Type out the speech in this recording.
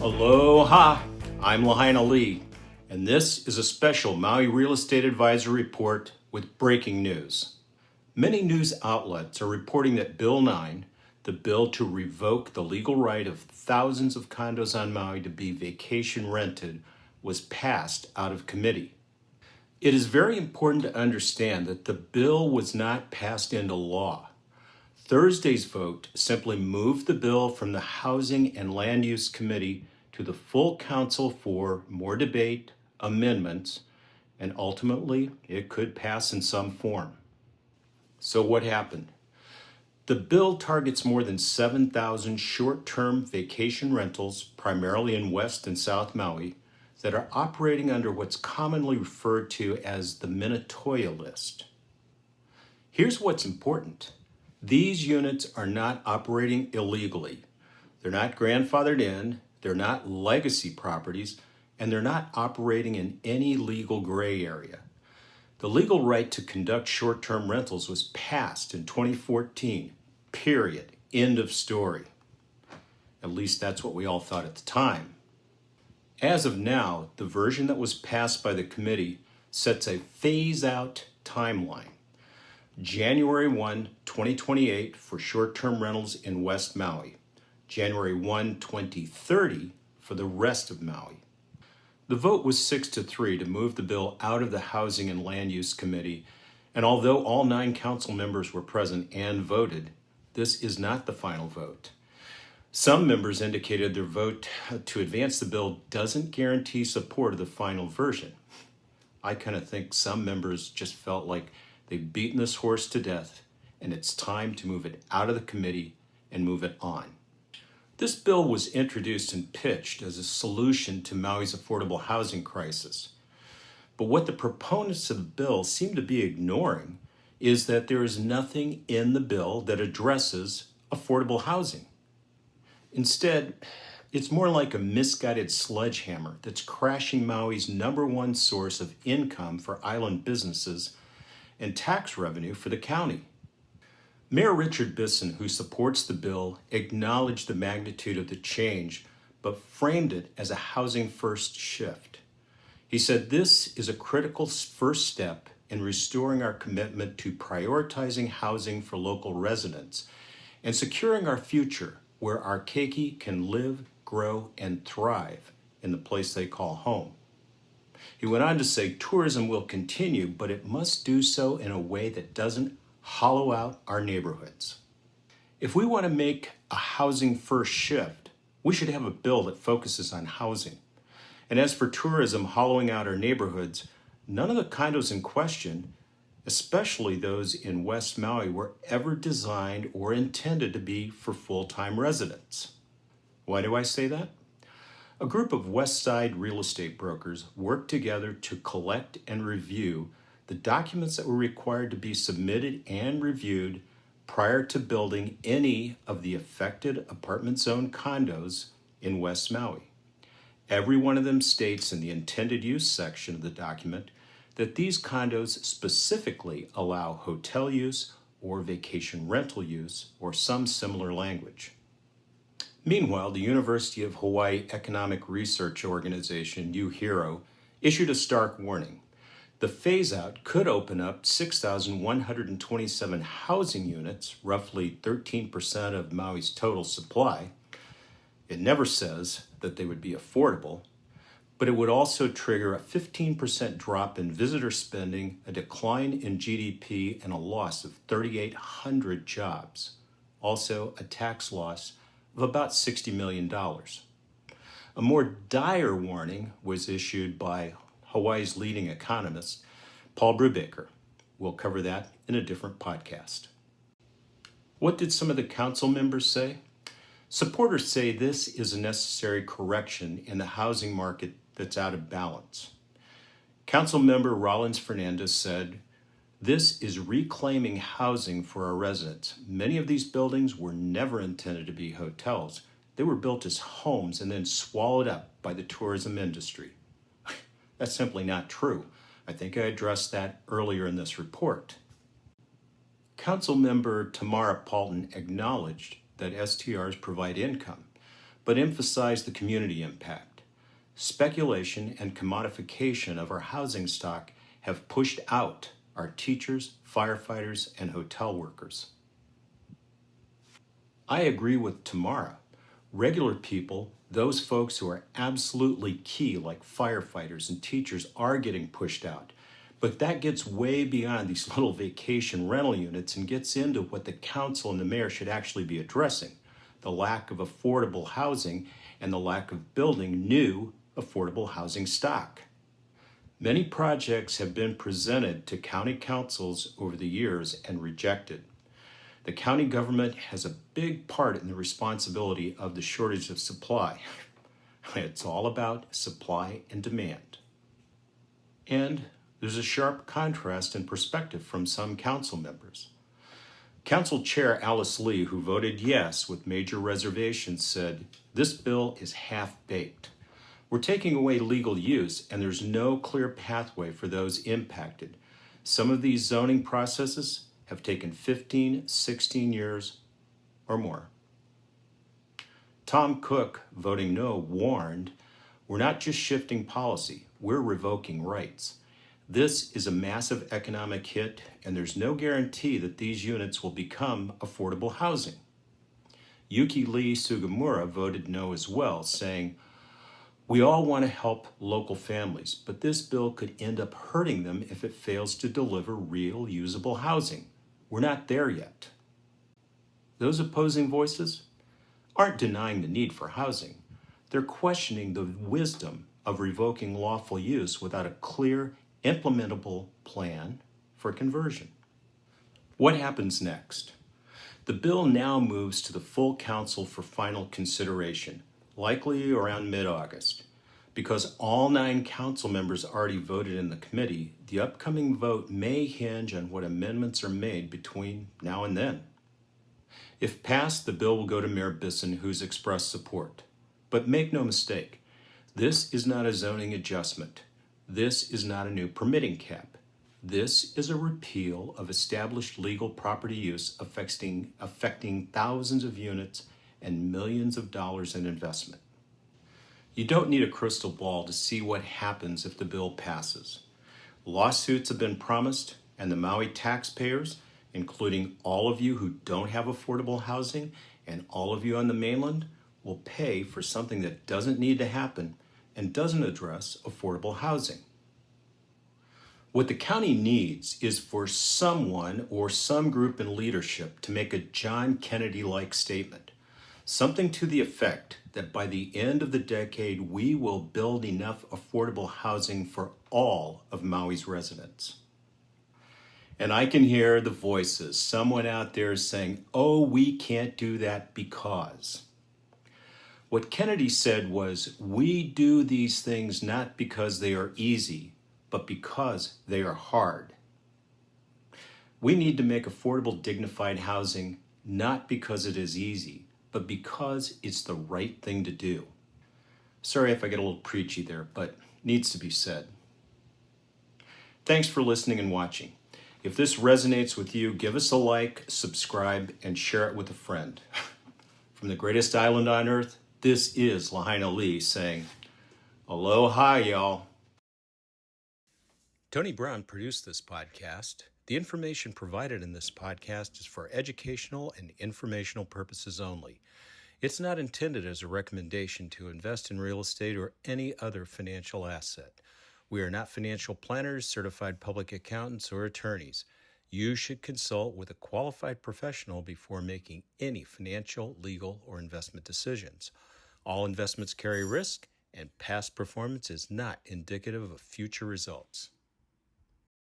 Aloha, I'm Lahaina Lee, and this is a special Maui Real Estate Advisory Report with breaking news. Many news outlets are reporting that Bill 9, the bill to revoke the legal right of thousands of condos on Maui to be vacation rented, was passed out of committee. It is very important to understand that the bill was not passed into law. Thursday's vote simply moved the bill from the Housing and Land Use Committee to the full council for more debate, amendments, and ultimately it could pass in some form. So what happened? The bill targets more than 7,000 short-term vacation rentals, primarily in West and South Maui, that are operating under what's commonly referred to as the Minatoia list. Here's what's important. These units are not operating illegally. They're not grandfathered in, they're not legacy properties, and they're not operating in any legal gray area. The legal right to conduct short-term rentals was passed in 2014, period, end of story. At least that's what we all thought at the time. As of now, the version that was passed by the committee sets a phase-out timeline. January 1, 2028 for short-term rentals in West Maui. January 1, 2030 for the rest of Maui. The vote was 6-3 to move the bill out of the Housing and Land Use Committee, and although all 9 council members were present and voted, this is not the final vote. Some members indicated their vote to advance the bill doesn't guarantee support of the final version. I kind of think some members just felt like they've beaten this horse to death, and it's time to move it out of the committee and move it on. This bill was introduced and pitched as a solution to Maui's affordable housing crisis. But what the proponents of the bill seem to be ignoring is that there is nothing in the bill that addresses affordable housing. Instead, it's more like a misguided sledgehammer that's crashing Maui's #1 source of income for island businesses and tax revenue for the county. Mayor Richard Bisson, who supports the bill, acknowledged the magnitude of the change, but framed it as a housing-first shift. He said this is a critical first step in restoring our commitment to prioritizing housing for local residents and securing our future where our keiki can live, grow, and thrive in the place they call home. He went on to say tourism will continue, but it must do so in a way that doesn't hollow out our neighborhoods. If we want to make a housing-first shift, we should have a bill that focuses on housing. And as for tourism hollowing out our neighborhoods, none of the condos in question, especially those in West Maui, were ever designed or intended to be for full-time residents. Why do I say that? A group of West Side real estate brokers worked together to collect and review the documents that were required to be submitted and reviewed prior to building any of the affected apartment zone condos in West Maui. Every one of them states in the intended use section of the document that these condos specifically allow hotel use or vacation rental use or some similar language. Meanwhile, the University of Hawaii Economic Research Organization, UHERO, issued a stark warning. The phase-out could open up 6,127 housing units, roughly 13% of Maui's total supply. It never says that they would be affordable, but it would also trigger a 15% drop in visitor spending, a decline in GDP, and a loss of 3,800 jobs. Also, a tax loss of about $60 million. A more dire warning was issued by Hawaii's leading economist, Paul Brubaker. We'll cover that in a different podcast. What did some of the council members say? Supporters say this is a necessary correction in the housing market that's out of balance. Council member Rollins Fernandez said, "This is reclaiming housing for our residents. Many of these buildings were never intended to be hotels. They were built as homes and then swallowed up by the tourism industry." That's simply not true. I think I addressed that earlier in this report. Councilmember Tamara Paulton acknowledged that STRs provide income, but emphasized the community impact. Speculation and commodification of our housing stock have pushed out our teachers, firefighters, and hotel workers. I agree with Tamara. Regular people, those folks who are absolutely key, like firefighters and teachers, are getting pushed out. But that gets way beyond these little vacation rental units and gets into what the council and the mayor should actually be addressing: the lack of affordable housing and the lack of building new affordable housing stock. Many projects have been presented to county councils over the years and rejected. The county government has a big part in the responsibility of the shortage of supply. It's all about supply and demand. And there's a sharp contrast in perspective from some council members. Council Chair Alice Lee, who voted yes with major reservations, said, "This bill is half-baked. We're taking away legal use, and there's no clear pathway for those impacted. Some of these zoning processes have taken 15, 16 years or more." Tom Cook, voting no, warned, "We're not just shifting policy, we're revoking rights. This is a massive economic hit, and there's no guarantee that these units will become affordable housing." Yuki Lee Sugamura voted no as well, saying, "We all want to help local families, but this bill could end up hurting them if it fails to deliver real usable housing. We're not there yet." Those opposing voices aren't denying the need for housing. They're questioning the wisdom of revoking lawful use without a clear, implementable plan for conversion. What happens next? The bill now moves to the full council for final consideration, likely around mid-August. Because all 9 council members already voted in the committee, the upcoming vote may hinge on what amendments are made between now and then. If passed, the bill will go to Mayor Bisson, who's expressed support. But make no mistake, this is not a zoning adjustment. This is not a new permitting cap. This is a repeal of established legal property use affecting thousands of units and millions of dollars in investment. You don't need a crystal ball to see what happens if the bill passes. Lawsuits have been promised, and the Maui taxpayers, including all of you who don't have affordable housing and all of you on the mainland, will pay for something that doesn't need to happen and doesn't address affordable housing. What the county needs is for someone or some group in leadership to make a John Kennedy-like statement, something to the effect that by the end of the decade, we will build enough affordable housing for all of Maui's residents. And I can hear the voices, someone out there saying, "Oh, we can't do that because." What Kennedy said was, "We do these things not because they are easy, but because they are hard." We need to make affordable, dignified housing not because it is easy, but because it's the right thing to do. Sorry if I get a little preachy there, but needs to be said. Thanks for listening and watching. If this resonates with you, give us a like, subscribe, and share it with a friend. From the greatest island on earth, this is Lahaina Lee saying, aloha, y'all. Tony Brown produced this podcast. The information provided in this podcast is for educational and informational purposes only. It's not intended as a recommendation to invest in real estate or any other financial asset. We are not financial planners, certified public accountants, or attorneys. You should consult with a qualified professional before making any financial, legal, or investment decisions. All investments carry risk, and past performance is not indicative of future results.